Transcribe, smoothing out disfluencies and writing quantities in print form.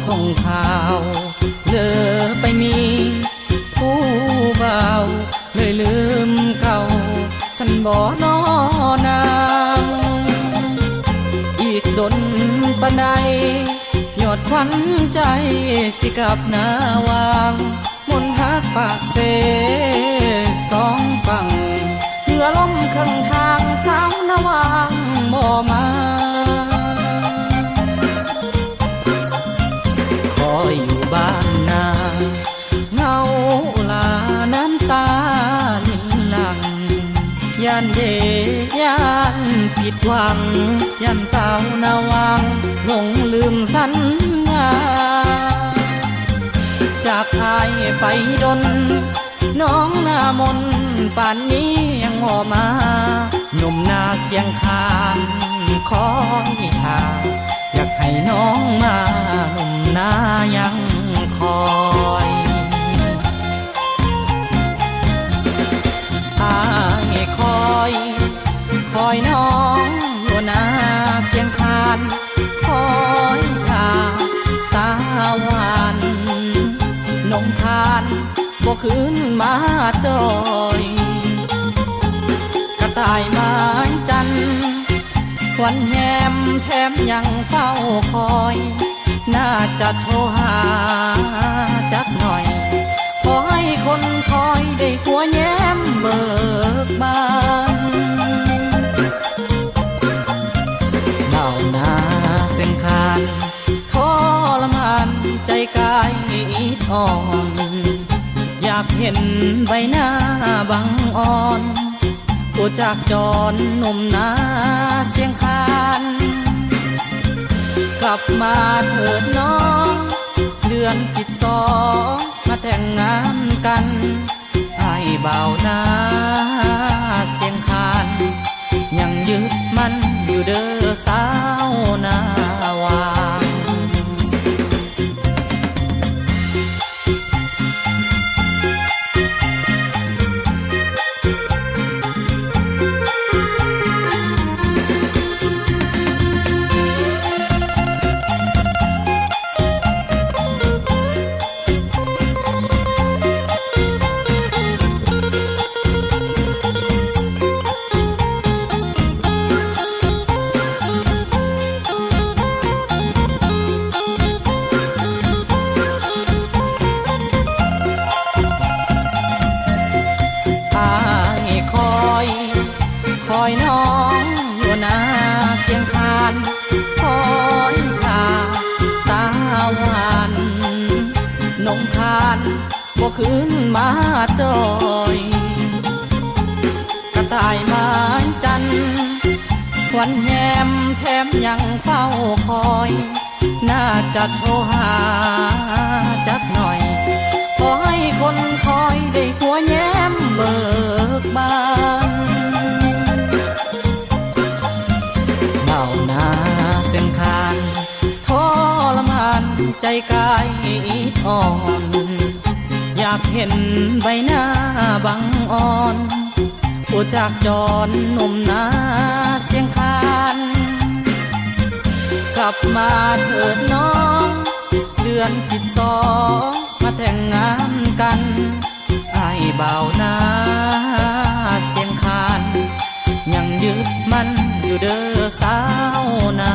ส่งข่าวเลอไปมีผู้เบาเลยลืมเก่าฉันบ่นอนางอีกดนปานใดยอดควันใจสิกับหน้าวางมนหักปากเสกสองฝั่งเรือล้มข้างทางสาวนาวางบ่มาคอยอยู่บ้านนาเงาลาน้ำตาลินหลังย่านเดย่านผิดหวังย่านสาวนาวางหลงลืมสัญญาจากอายไปดนน้องหน้ามนป่านนี้ยังห่อมาหนุ่มนาเสียงคานคอยหาอยากให้น้องมาหนุ่มนายังคอยอายคอยน้องอยู่นาเสียงคานคอยหาตาหวานนมทานบ่คืนมาจอยกระต่ายไม้จันวันแฮมแถมยังเฝ้าคอยน่าจะโทรหาจักหน่อยขอให้คนคอยได้หัวแย้มเบิกบานเหล่านาเส้นคานทรมานใจกายอิดอ่อนอยากเห็นใบหน้าบังอ่อนตัวจากจรหนุ่มนาเสียงคานกลับมาเถิดน้องเดือน12มาแต่งงานกันไอ้บ่าวนาเสียงคานยังยึดมันอยู่เด้อสาวนาวางคอยน้องอยู่นาเสียงคานคอยตาตาหวานนงคานบ่คืนมาจอยกระต่ายไม้จันวันแฮมแถมยังเฝ้าคอยน่าจะโทรหาจักหน่อยขอให้คนคอยได้หัวแย้มเบิกบานเหล่านาเส้นคานทรมานใจกายอิดอ่อนอยากเห็นใบหน้าบังอ่อนตัวจากจรหนุ่มนาเสียงคานกลับมาเถิดน้องเดือน12มาแต่งงานกันไอ้บ่าวนาเสียงคานยังยึดมันอยู่เด้อสาวนา